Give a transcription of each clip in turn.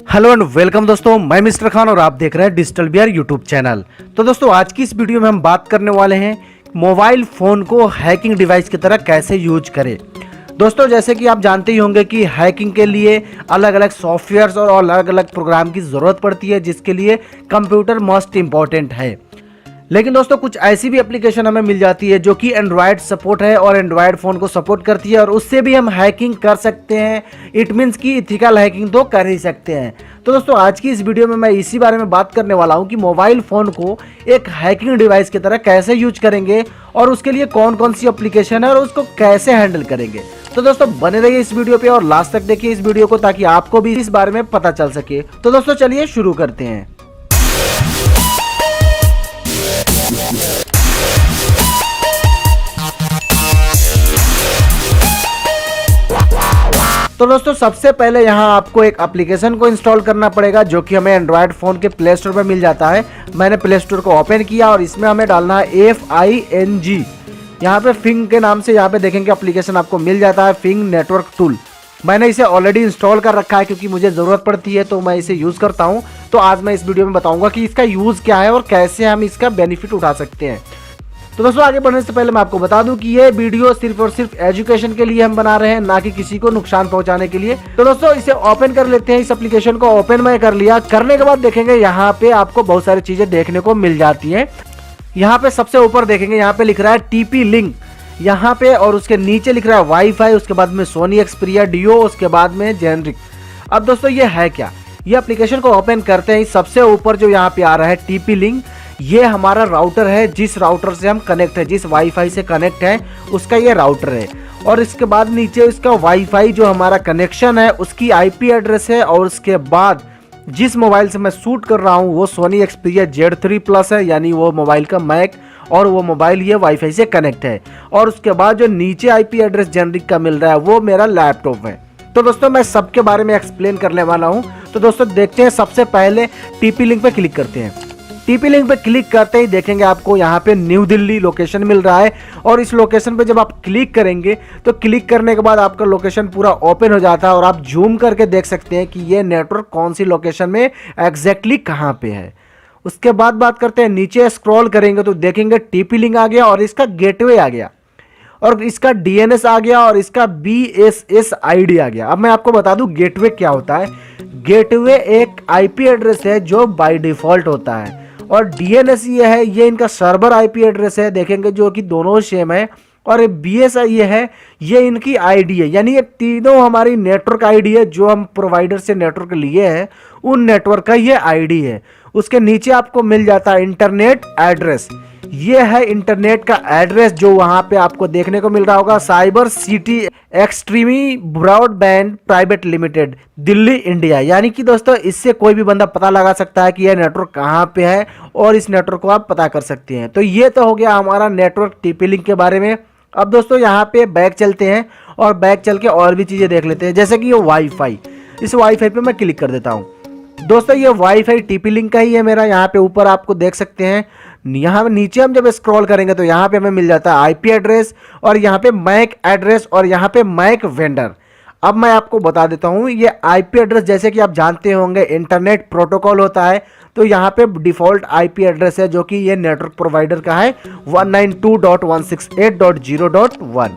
Hello and welcome दोस्तों, मैं mister Khan और आप देख रहे हैं डिजिटल बिहार यूट्यूब चैनल। तो दोस्तों आज की इस वीडियो में हम बात करने वाले हैं मोबाइल फ़ोन को हैकिंग डिवाइस की तरह कैसे यूज करें। दोस्तों जैसे कि आप जानते ही होंगे कि हैकिंग के लिए अलग अलग सॉफ्टवेयर्स और अलग अलग प्रोग्राम की ज़रूरत पड़ती है, जिसके लिए कंप्यूटर मोस्ट इम्पॉर्टेंट है। लेकिन दोस्तों कुछ ऐसी भी एप्लीकेशन हमें मिल जाती है जो कि एंड्रॉयड सपोर्ट है और एंड्रॉयड फ़ोन को सपोर्ट करती है और उससे भी हम हैकिंग कर सकते हैं। इट मीन्स कि इथिकल हैकिंग तो कर ही सकते हैं। तो दोस्तों आज की इस वीडियो में मैं इसी बारे में बात करने वाला हूं कि मोबाइल फ़ोन को एक हैकिंग डिवाइस की तरह कैसे यूज करेंगे और उसके लिए कौन कौन सी एप्लीकेशन है और उसको कैसे हैंडल करेंगे। तो दोस्तों बने रहिए इस वीडियो पे और लास्ट तक देखिए इस वीडियो को, ताकि आपको भी इस बारे में पता चल सके। तो दोस्तों चलिए शुरू करते हैं। तो दोस्तों सबसे पहले यहाँ आपको एक एप्लीकेशन को इंस्टॉल करना पड़ेगा जो कि हमें एंड्रॉयड फ़ोन के प्ले स्टोर पर मिल जाता है। मैंने प्ले स्टोर को ओपन किया और इसमें हमें डालना है FING। यहाँ पे फिंग के नाम से यहाँ पे देखेंगे एप्लीकेशन आपको मिल जाता है, फिंग नेटवर्क टूल। मैंने इसे ऑलरेडी इंस्टॉल कर रखा है क्योंकि मुझे ज़रूरत पड़ती है तो मैं इसे यूज़ करता हूँ। तो आज मैं इस वीडियो में बताऊँगा कि इसका यूज़ क्या है और कैसे हम इसका बेनिफिट उठा सकते हैं। तो दोस्तों आगे बढ़ने से पहले मैं आपको बता दूं कि ये वीडियो सिर्फ और सिर्फ एजुकेशन के लिए हम बना रहे हैं, ना कि किसी को नुकसान पहुंचाने के लिए। तो दोस्तों इसे ओपन कर लेते हैं। इस एप्लीकेशन को ओपन मैं कर लिया। करने के बाद देखेंगे यहाँ पे आपको बहुत सारी चीजें देखने को मिल जाती हैं। यहाँ पे सबसे ऊपर देखेंगे यहाँ पे लिख रहा है TP लिंक यहाँ पे, और उसके नीचे लिख रहा है वाईफाई, उसके बाद में सोनी एक्सपीरिया डियो, उसके बाद में जेनरिक। अब दोस्तों ये है क्या, ये एप्लीकेशन को ओपन करते हैं। सबसे ऊपर जो यहाँ पे आ रहा है TP लिंक, ये हमारा राउटर है। जिस राउटर से हम कनेक्ट है, जिस वाईफाई से कनेक्ट है उसका ये राउटर है। और इसके बाद नीचे इसका वाईफाई जो हमारा कनेक्शन है उसकी IP एड्रेस है। और उसके बाद जिस मोबाइल से मैं शूट कर रहा हूँ वो सोनी एक्सपीरिया Z3 प्लस है, यानी वो मोबाइल का मैक, और वो मोबाइल ये वाईफाई से कनेक्ट है। और उसके बाद जो नीचे IP एड्रेस जेनरिक का मिल रहा है वो मेरा लैपटॉप है। तो दोस्तों मैं सबके बारे में एक्सप्लेन करने वाला हूँ। तो दोस्तों देखते हैं, सबसे पहले TP लिंक पे क्लिक करते हैं। TP लिंक पे क्लिक करते ही देखेंगे आपको यहाँ पे न्यू दिल्ली लोकेशन मिल रहा है। और इस लोकेशन पे जब आप क्लिक करेंगे तो क्लिक करने के बाद आपका लोकेशन पूरा ओपन हो जाता है और आप जूम करके देख सकते हैं कि ये नेटवर्क कौन सी लोकेशन में एग्जैक्टली कहाँ पे है। उसके बाद बात करते हैं, नीचे स्क्रॉल करेंगे तो देखेंगे TP लिंक आ गया और इसका गेटवे आ गया और इसका DNS आ गया और इसका BSSID आ गया। अब मैं आपको बता दूं गेटवे क्या होता है। गेटवे एक IP एड्रेस है जो बाय डिफॉल्ट होता है, और DNS ये है, ये इनका सर्वर IP एड्रेस है, देखेंगे जो कि दोनों सेम है। और BSI ये है, ये इनकी ID है, यानी ये तीनों हमारी नेटवर्क ID है जो हम प्रोवाइडर से नेटवर्क लिए हैं, उन नेटवर्क का ये ID है। उसके नीचे आपको मिल जाता है इंटरनेट एड्रेस। ये है इंटरनेट का एड्रेस जो वहां पे आपको देखने को मिल रहा होगा, cyber city extreme broadband private limited, Delhi, India. यानी कि दोस्तों इससे कोई भी बंदा पता लगा सकता है कि यह नेटवर्क कहाँ पे है और इस नेटवर्क को आप पता कर सकते हैं। तो ये तो हो गया हमारा नेटवर्क TP लिंक के बारे में। अब दोस्तों यहाँ पे बैक चलते हैं और बैक चल के और भी चीज़ें देख लेते हैं, जैसे कि ये वाईफाई। इस वाईफाई पे मैं क्लिक कर देता हूँ। दोस्तों ये वाईफाई TP लिंक का ही है मेरा। यहाँ पे ऊपर आपको देख सकते हैं, यहाँ नीचे हम जब स्क्रॉल करेंगे तो यहाँ पे हमें मिल जाता है IP एड्रेस और यहाँ पे मैक एड्रेस और यहाँ पे मैक वेंडर। अब मैं आपको बता देता हूँ, ये IP एड्रेस जैसे कि आप जानते होंगे इंटरनेट प्रोटोकॉल होता है, तो यहाँ पे डिफ़ॉल्ट IP एड्रेस है जो कि ये नेटवर्क प्रोवाइडर का है 192.168.0.1।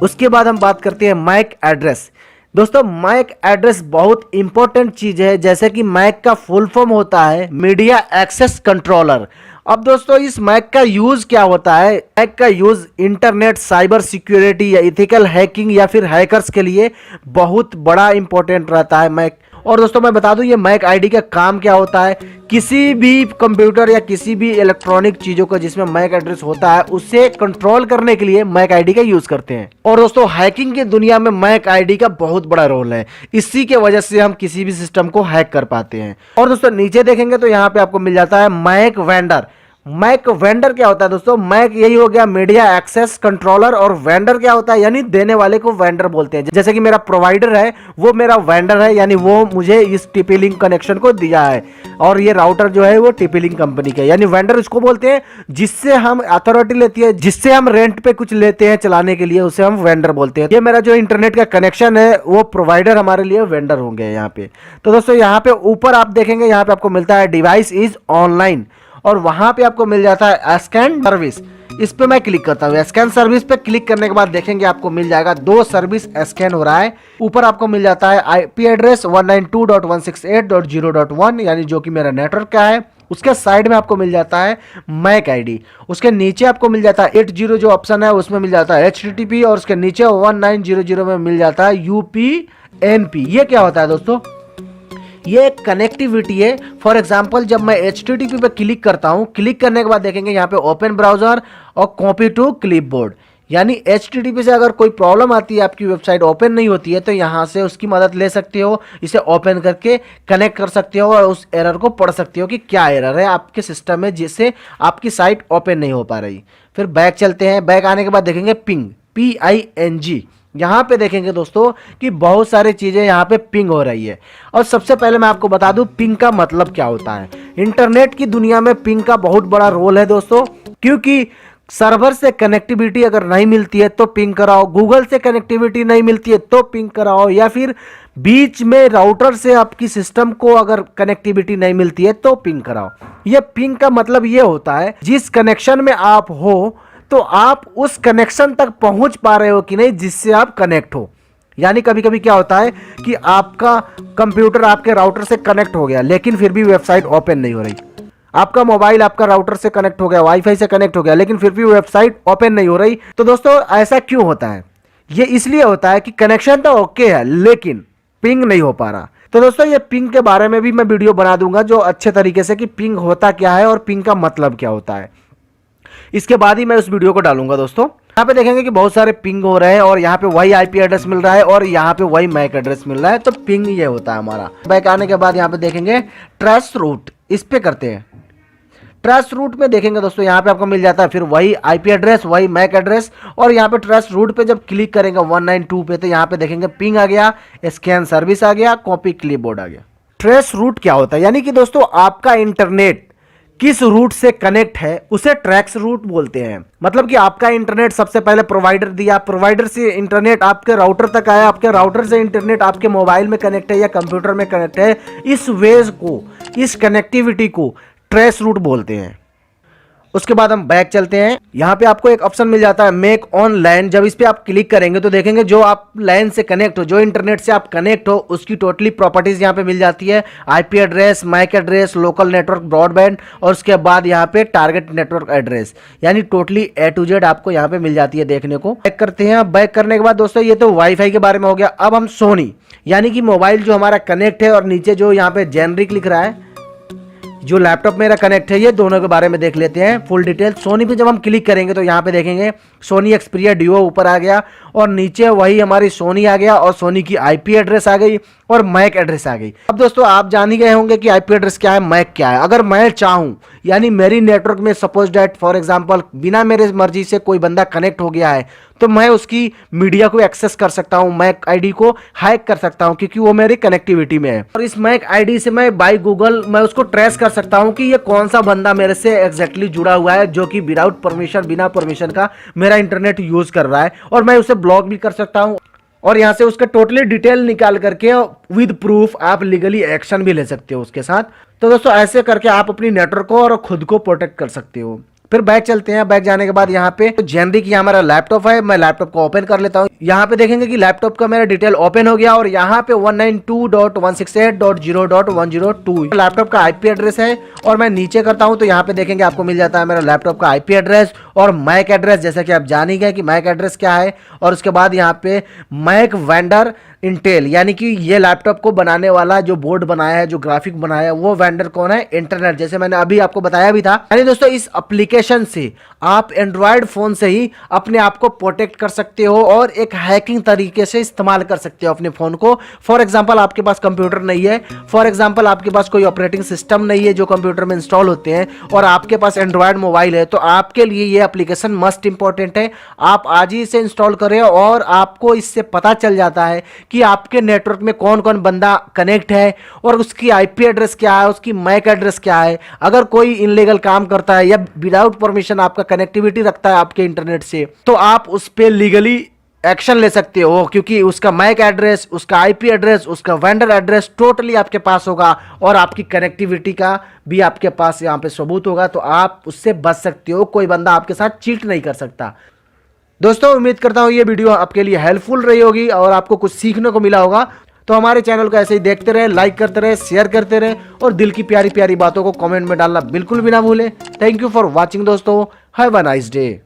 उसके बाद हम बात करते हैं मैक एड्रेस। दोस्तों मैक एड्रेस बहुत इंपॉर्टेंट चीज़ है, जैसे कि मैक का फुल फॉर्म होता है मीडिया एक्सेस कंट्रोलर। अब दोस्तों इस मैक का यूज़ क्या होता है, मैक का यूज़ इंटरनेट साइबर सिक्योरिटी या इथिकल हैकिंग या फिर हैकर्स के लिए बहुत बड़ा इंपॉर्टेंट रहता है मैक। और दोस्तों मैं बता दूं ये मैक ID का काम क्या होता है, किसी भी कंप्यूटर या किसी भी इलेक्ट्रॉनिक चीज़ों का जिसमें मैक एड्रेस होता है उसे कंट्रोल करने के लिए मैक ID का यूज़ करते हैं। और दोस्तों हैकिंग की दुनिया में मैक ID का बहुत बड़ा रोल है, इसी के वजह से हम किसी भी सिस्टम को हैक कर पाते हैं। और दोस्तों नीचे देखेंगे तो यहाँ पे आपको मिल जाता है मैक वेंडर। मैक वेंडर क्या होता है दोस्तों? मैक यही हो गया मीडिया एक्सेस कंट्रोलर, और वेंडर क्या होता है? यानी देने वाले को वेंडर बोलते हैं। जैसे कि मेरा प्रोवाइडर है वो मेरा वेंडर है, यानी वो मुझे इस टीपी लिंक कनेक्शन को दिया है, और ये राउटर जो है वो टीपी लिंक कंपनी का, यानी वेंडर उसको बोलते हैं जिससे हम अथॉरिटी लेती है, जिससे हम रेंट पे कुछ लेते हैं चलाने के लिए, उसे हम वेंडर बोलते हैं। ये मेरा जो इंटरनेट का कनेक्शन है वो प्रोवाइडर हमारे लिए वेंडर होंगे यहाँ पे। तो दोस्तों यहाँ पे ऊपर आप देखेंगे, यहाँ पे आपको मिलता है डिवाइस इज ऑनलाइन, और वहां पे आपको मिल जाता है स्कैन सर्विस। इस पे मैं क्लिक करता हूँ। स्कैन सर्विस पे क्लिक करने के बाद देखेंगे आपको मिल जाएगा 2 सर्विस स्कैन हो रहा है। ऊपर आपको मिल जाता है आईपी एड्रेस 192.168.0.1, यानी जो कि मेरा नेटवर्क का है। उसके साइड में आपको मिल जाता है मैक आईडी। उसके नीचे आपको मिल जाता है 80 जो ऑप्शन है उसमें मिल जाता है HTTP, और उसके नीचे 1900 में मिल जाता है UPnP। ये क्या होता है दोस्तों? ये एक कनेक्टिविटी है। फॉर एग्जांपल जब मैं HTTP पे क्लिक करता हूं, क्लिक करने के बाद देखेंगे यहाँ पे ओपन ब्राउजर और कॉपी टू क्लिपबोर्ड, यानी HTTP से अगर कोई प्रॉब्लम आती है, आपकी वेबसाइट ओपन नहीं होती है, तो यहाँ से उसकी मदद ले सकते हो, इसे ओपन करके कनेक्ट कर सकते हो और उस एरर को पढ़ सकते हो कि क्या एरर है आपके सिस्टम में जिससे आपकी साइट ओपन नहीं हो पा रही। फिर बैक चलते हैं। बैक आने के बाद देखेंगे पिंग, PING। यहाँ पे देखेंगे दोस्तों कि बहुत सारी चीज़ें यहाँ पे पिंग हो रही है, और सबसे पहले मैं आपको बता दूं पिंग का मतलब क्या होता है। इंटरनेट की दुनिया में पिंग का बहुत बड़ा रोल है दोस्तों, क्योंकि सर्वर से कनेक्टिविटी अगर नहीं मिलती है तो पिंग कराओ, गूगल से कनेक्टिविटी नहीं मिलती है तो पिंग कराओ, या फिर बीच में राउटर से आपकी सिस्टम को अगर कनेक्टिविटी नहीं मिलती है तो पिंग कराओ। ये पिंग का मतलब ये होता है जिस कनेक्शन में आप हो तो आप उस कनेक्शन तक पहुंच पा रहे हो कि नहीं जिससे आप कनेक्ट हो। यानी कभी कभी क्या होता है कि आपका कंप्यूटर आपके राउटर से कनेक्ट हो गया लेकिन फिर भी वेबसाइट ओपन नहीं हो रही, आपका मोबाइल आपका राउटर से कनेक्ट हो गया, वाईफाई से कनेक्ट हो गया, लेकिन फिर भी वेबसाइट ओपन नहीं हो रही। तो दोस्तों ऐसा क्यों होता है? ये इसलिए होता है कि कनेक्शन तो ओके है लेकिन पिंग नहीं हो पा रहा। तो दोस्तों ये पिंग के बारे में भी मैं वीडियो बना दूंगा जो अच्छे तरीके से, कि पिंग होता क्या है और पिंग का मतलब क्या होता है, इसके बाद ही मैं उस वीडियो को डालूंगा। दोस्तों यहाँ पे देखेंगे कि बहुत सारे पिंग हो रहे हैं, और यहाँ पे वही आईपी एड्रेस मिल रहा है और यहाँ पे वही मैक एड्रेस मिल रहा है, तो पिंग ये होता है हमारा। बैक आने के बाद यहाँ पे देखेंगे ट्रेस रूट, इस पे करते हैं। ट्रेस रूट में देखेंगे दोस्तों यहाँ पे आपको मिल जाता है फिर वही आईपी एड्रेस, वही मैक एड्रेस, और यहाँ पे ट्रेस रूट पे जब क्लिक करेंगे 192 पे तो यहाँ पे देखेंगे पिंग आ गया, स्कैन सर्विस आ गया, कॉपी क्लिपबोर्ड आ गया। ट्रेस रूट क्या होता है? यानी कि दोस्तों आपका इंटरनेट किस रूट से कनेक्ट है उसे ट्रैक्स रूट बोलते हैं। मतलब कि आपका इंटरनेट सबसे पहले प्रोवाइडर दिया, प्रोवाइडर से इंटरनेट आपके राउटर तक आया, आपके राउटर से इंटरनेट आपके मोबाइल में कनेक्ट है या कंप्यूटर में कनेक्ट है, इस वेज को, इस कनेक्टिविटी को ट्रेस रूट बोलते हैं। उसके बाद हम बैक चलते हैं। यहाँ पे आपको एक ऑप्शन मिल जाता है मेक ऑन लैन। जब इस पे आप क्लिक करेंगे तो देखेंगे जो आप लैन से कनेक्ट हो, जो इंटरनेट से आप कनेक्ट हो, उसकी टोटली प्रॉपर्टीज यहाँ पे मिल जाती है। IP address, MAC address, local network, broadband, और उसके बाद यहाँ पे टारगेट नेटवर्क एड्रेस, यानी टोटली A to Z आपको यहाँ पे मिल जाती है देखने को। बैक करते हैं। बैक करने के बाद दोस्तों ये तो वाईफाई के बारे में हो गया। अब हम सोनी, यानी कि मोबाइल जो हमारा कनेक्ट है, और नीचे जो यहाँ पे जेनरिक लिख रहा है, जो लैपटॉप मेरा कनेक्ट है, ये दोनों के बारे में देख लेते हैं फुल डिटेल। सोनी पे जब हम क्लिक करेंगे तो यहाँ पे देखेंगे सोनी एक्सपीरिया डिओ ऊपर आ गया, और नीचे वही हमारी सोनी आ गया, और सोनी की आईपी एड्रेस आ गई और मैक एड्रेस आ गई। अब दोस्तों आप जान ही गए होंगे कि आईपी एड्रेस क्या है, मैक क्या है। अगर मैं चाहूँ, यानी मेरी नेटवर्क में सपोज डैट फॉर एग्जांपल बिना मेरे मर्जी से कोई बंदा कनेक्ट हो गया है, तो मैं उसकी मीडिया को एक्सेस कर सकता हूँ, मैक आईडी को हैक कर सकता हूँ, क्योंकि वो मेरी कनेक्टिविटी में है। और इस मैक आईडी से मैं बाय गूगल मैं उसको ट्रेस कर सकता हूँ कि ये कौन सा बंदा मेरे से एग्जैक्टली जुड़ा हुआ है, जो कि विदाउट परमिशन, बिना परमिशन का मेरा इंटरनेट यूज कर रहा है, और मैं उसे ब्लॉक भी कर सकता हूँ। और यहाँ से उसका टोटली डिटेल निकाल करके विद प्रूफ आप लीगली एक्शन भी ले सकते हो उसके साथ। तो दोस्तों ऐसे करके आप अपनी नेटवर्क को और खुद को प्रोटेक्ट कर सकते हो। फिर बैक चलते हैं। बैक जाने के बाद यहाँ पे जेनरिक यहाँ हमारा लैपटॉप है, मैं लैपटॉप को ओपन कर लेता हूँ। यहाँ पे देखेंगे कि लैपटॉप का मेरा डिटेल ओपन हो गया, और यहाँ पे 192.168.0.102 लैपटॉप का आईपी एड्रेस है। और मैं नीचे करता हूँ तो यहाँ पे देखेंगे आपको मिल जाता है मेरा लैपटॉप का आईपी एड्रेस और मैक एड्रेस, जैसा कि आप जान ही गए कि मैक एड्रेस क्या है। और उसके बाद यहाँ पे मैक वेंडर इंटेल, यानी कि ये लैपटॉप को बनाने वाला जो बोर्ड बनाया है, जो ग्राफिक बनाया है, वो वेंडर कौन है? इंटरनेट, जैसे मैंने अभी आपको बताया भी था। यानी दोस्तों इस एप्लीकेशन से आप एंड्रॉयड फोन से ही अपने आप को प्रोटेक्ट कर सकते हो और एक हैकिंग तरीके से इस्तेमाल कर सकते हो अपने फोन को। फॉर एग्जांपल आपके पास कंप्यूटर नहीं है, फॉर एग्जांपल आपके पास कोई ऑपरेटिंग सिस्टम नहीं है जो कंप्यूटर में इंस्टॉल होते हैं, और आपके पास एंड्रॉयड मोबाइल है, तो आपके लिए ये एप्लीकेशन मस्ट इंपॉर्टेंट है। आप आज ही इसे इंस्टॉल करें और आपको इससे पता चल जाता है कि आपके नेटवर्क में कौन कौन बंदा कनेक्ट है और उसकी आईपी एड्रेस क्या है, उसकी मैक एड्रेस क्या है। अगर कोई इनलीगल काम करता है या विदाउट परमिशन आपका कनेक्टिविटी रखता है आपके इंटरनेट से, तो आप उस पर लीगली एक्शन ले सकते हो, क्योंकि उसका मैक एड्रेस, उसका आईपी एड्रेस, उसका वेंडर एड्रेस टोटली आपके पास होगा और आपकी कनेक्टिविटी का भी आपके पास यहाँ पे सबूत होगा, तो आप उससे बच सकते हो। कोई बंदा आपके साथ चीट नहीं कर सकता। दोस्तों उम्मीद करता हूँ ये वीडियो आपके लिए हेल्पफुल रही होगी और आपको कुछ सीखने को मिला होगा। तो हमारे चैनल को ऐसे ही देखते रहे, लाइक करते रहे, शेयर करते रहे और दिल की प्यारी प्यारी बातों को कमेंट में डालना बिल्कुल भी ना भूलें। थैंक यू फॉर वॉचिंग दोस्तों, हैव अ नाइस डे।